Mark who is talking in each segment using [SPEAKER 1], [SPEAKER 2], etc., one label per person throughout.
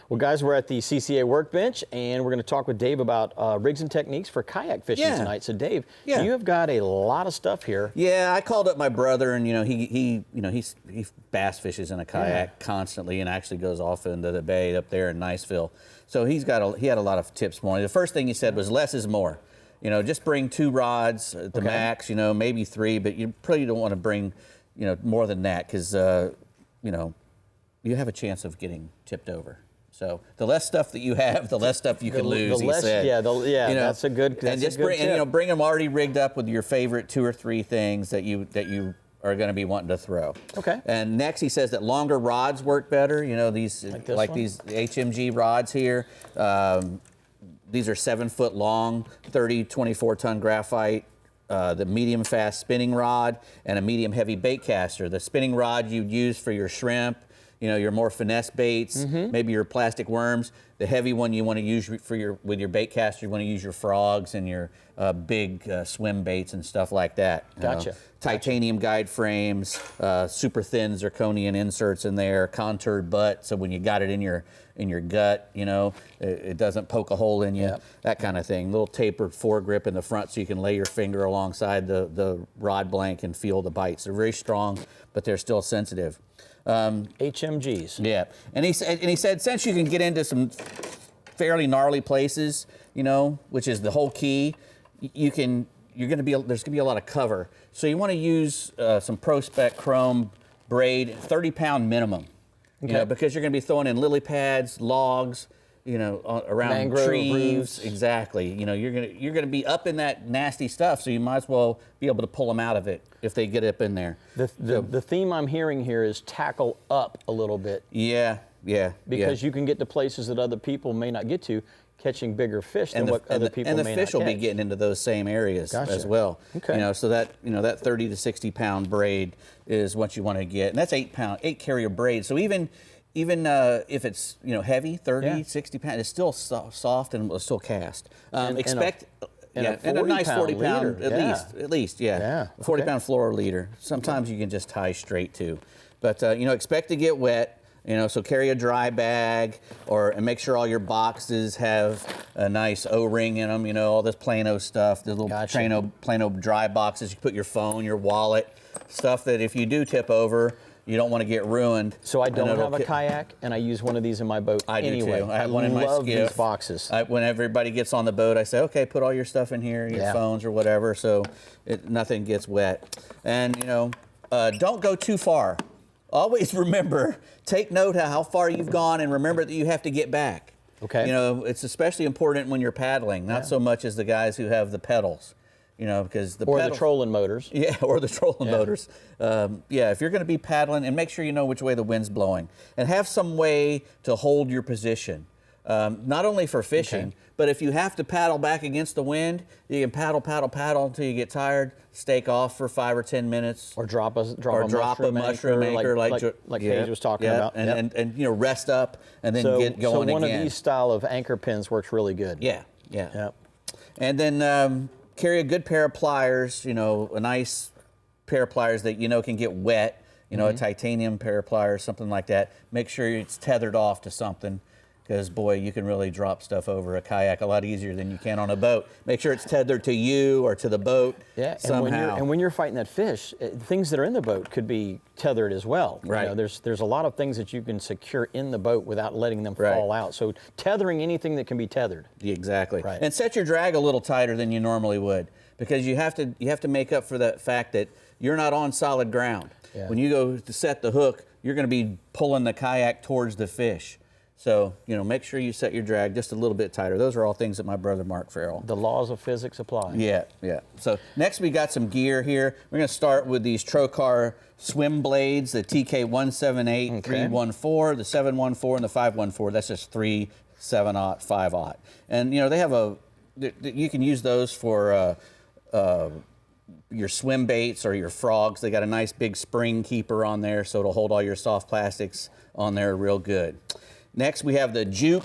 [SPEAKER 1] Well, guys, we're at the CCA workbench, and we're going to talk with Dave about rigs and techniques for kayak fishing tonight. So, Dave, you have got a lot of stuff here.
[SPEAKER 2] Yeah, I called up my brother, and he bass fishes in a kayak constantly, and actually goes off into the bay up there in Niceville. So he had a lot of tips for me. The first thing he said was less is more. Just bring 2 rods at the max. Maybe 3, but you probably don't want to bring more than that because you have a chance of getting tipped over. So the less stuff that you have, the less stuff you can lose. He said.
[SPEAKER 1] That's a good.
[SPEAKER 2] And just bring them already rigged up with your favorite 2 or 3 things that you are going to be wanting to throw.
[SPEAKER 1] Okay.
[SPEAKER 2] And next, he says that longer rods work better. These these HMG rods here. These are 7-foot long, 30, 24-ton graphite. The medium fast spinning rod and a medium heavy bait caster. The spinning rod you'd use for your shrimp, your more finesse baits, maybe your plastic worms. The heavy one you want to use with your bait caster, you want to use your frogs and your big swim baits and stuff like that.
[SPEAKER 1] Gotcha.
[SPEAKER 2] Titanium guide frames, super thin zirconian inserts in there, contoured butt, so when you got it in your gut, it doesn't poke a hole in you, that kind of thing. Little tapered foregrip in the front so you can lay your finger alongside the rod blank and feel the bites. They're very strong, but they're still sensitive.
[SPEAKER 1] HMGs.
[SPEAKER 2] Yeah, and he said since you can get into some fairly gnarly places, which is the whole key, there's gonna be a lot of cover. So you want to use some Pro-Spec chrome braid, 30-pound minimum. Because you're going to be throwing in lily pads, logs, around
[SPEAKER 1] mangrove
[SPEAKER 2] trees.
[SPEAKER 1] roots.
[SPEAKER 2] Exactly. You're gonna be up in that nasty stuff, so you might as well be able to pull them out of it if they get up in there.
[SPEAKER 1] The theme I'm hearing here is tackle up a little bit.
[SPEAKER 2] Yeah.
[SPEAKER 1] Because you can get to places that other people may not get to, catching bigger fish than what other people may not catch.
[SPEAKER 2] And the fish will be getting into those same areas as well.
[SPEAKER 1] Okay.
[SPEAKER 2] So that 30 to 60 pound braid is what you want to get, and that's 8 carrier braid. So even if it's heavy, 30, 60 pounds, it's still soft and will still cast. Expect
[SPEAKER 1] a
[SPEAKER 2] nice 40 pound
[SPEAKER 1] leader.
[SPEAKER 2] at least, 40 pound fluoro leader. Sometimes you can just tie straight too, but expect to get wet. So carry a dry bag, and make sure all your boxes have a nice O-ring in them. All this Plano stuff, the little Plano dry boxes. You put your phone, your wallet, stuff that if you do tip over, you don't want to get ruined.
[SPEAKER 1] So I don't have a kayak, and I use one of these in my boat.
[SPEAKER 2] I do
[SPEAKER 1] anyway.
[SPEAKER 2] too. I have one in my skiff.
[SPEAKER 1] love these boxes.
[SPEAKER 2] When everybody gets on the boat, I say, okay, put all your stuff in here, your phones or whatever, so nothing gets wet. And don't go too far. Always remember, take note of how far you've gone, and remember that you have to get back.
[SPEAKER 1] Okay.
[SPEAKER 2] It's especially important when you're paddling, not so much as the guys who have the pedals. Because the
[SPEAKER 1] trolling motors.
[SPEAKER 2] Yeah, or the trolling motors. If you're going to be paddling, and make sure you know which way the wind's blowing, and have some way to hold your position. Not only for fishing, but if you have to paddle back against the wind, you can paddle until you get tired, stake off for 5 or 10 minutes,
[SPEAKER 1] or drop a mushroom anchor, like Paige was talking about,
[SPEAKER 2] and rest up and then get going again.
[SPEAKER 1] So one of these style of anchor pins works really good.
[SPEAKER 2] Yeah. And then carry a good pair of pliers, a nice pair of pliers that can get wet, a titanium pair of pliers, something like that. Make sure it's tethered off to something, because boy, you can really drop stuff over a kayak a lot easier than you can on a boat. Make sure it's tethered to you or to the boat somehow.
[SPEAKER 1] And when you're fighting that fish, things that are in the boat could be tethered as well.
[SPEAKER 2] Right.
[SPEAKER 1] There's a lot of things that you can secure in the boat without letting them fall out. So tethering anything that can be tethered.
[SPEAKER 2] Exactly.
[SPEAKER 1] Right.
[SPEAKER 2] And set your drag a little tighter than you normally would, because you have to make up for that fact that you're not on solid ground.
[SPEAKER 1] Yeah.
[SPEAKER 2] When you go to set the hook, you're going to be pulling the kayak towards the fish. So, make sure you set your drag just a little bit tighter. Those are all things that my brother Mark Farrell.
[SPEAKER 1] The laws of physics apply.
[SPEAKER 2] Yeah. So next we got some gear here. We're going to start with these Trocar swim blades, the TK178, 314, the 714, and the 514. That's just 3, 7/0, 5/0. And, they have you can use those for your swim baits or your frogs. They got a nice big spring keeper on there, so it'll hold all your soft plastics on there real good. Next, we have the juke,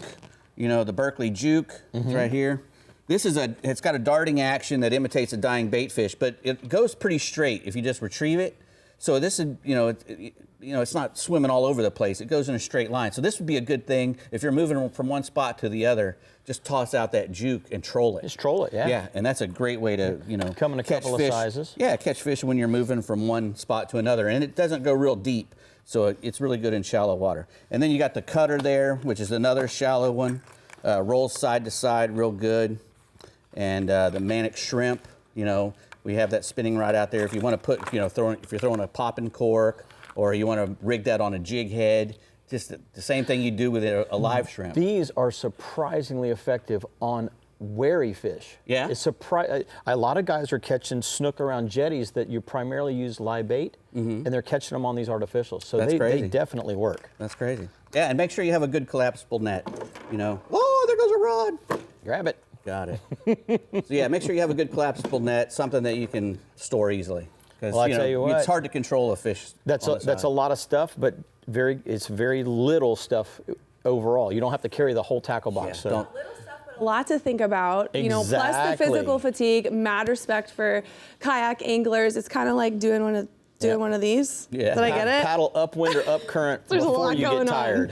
[SPEAKER 2] the Berkeley juke right here. It's got a darting action that imitates a dying bait fish, but it goes pretty straight if you just retrieve it. So this is, it's not swimming all over the place. It goes in a straight line. So this would be a good thing if you're moving from one spot to the other. Just toss out that juke and troll it.
[SPEAKER 1] Just troll it, yeah.
[SPEAKER 2] Yeah, and that's a great way to,
[SPEAKER 1] come in a couple
[SPEAKER 2] fish.
[SPEAKER 1] of sizes.
[SPEAKER 2] Yeah, catch fish when you're moving from one spot to another, and it doesn't go real deep, so it's really good in shallow water. And then you got the cutter there, which is another shallow one. Rolls side to side, real good. And the manic shrimp, we have that spinning right out there. If you want to put, if you're throwing a popping cork, or you want to rig that on a jig head, just the same thing you do with a live shrimp.
[SPEAKER 1] These are surprisingly effective on wary fish.
[SPEAKER 2] Yeah.
[SPEAKER 1] It's a lot of guys are catching snook around jetties that you primarily use live bait, and they're catching them on these artificials. So they definitely work.
[SPEAKER 2] That's crazy. Yeah, and make sure you have a good collapsible net. Oh, there goes a rod.
[SPEAKER 1] Grab it.
[SPEAKER 2] Got it. So yeah, make sure you have a good collapsible net, something that you can store easily.
[SPEAKER 1] Well, I tell you what,
[SPEAKER 2] it's hard to control a fish.
[SPEAKER 1] That's a lot of stuff, but it's very little stuff overall. You don't have to carry the whole tackle box.
[SPEAKER 2] Yeah,
[SPEAKER 1] so.
[SPEAKER 3] A lot to think about, plus the physical fatigue, mad respect for kayak anglers. It's kind of like doing one of these.
[SPEAKER 2] Yeah.
[SPEAKER 3] Did I get it?
[SPEAKER 1] Paddle upwind or up current
[SPEAKER 3] There's a
[SPEAKER 1] before
[SPEAKER 3] lot
[SPEAKER 1] you
[SPEAKER 3] going
[SPEAKER 1] get tired.
[SPEAKER 3] on.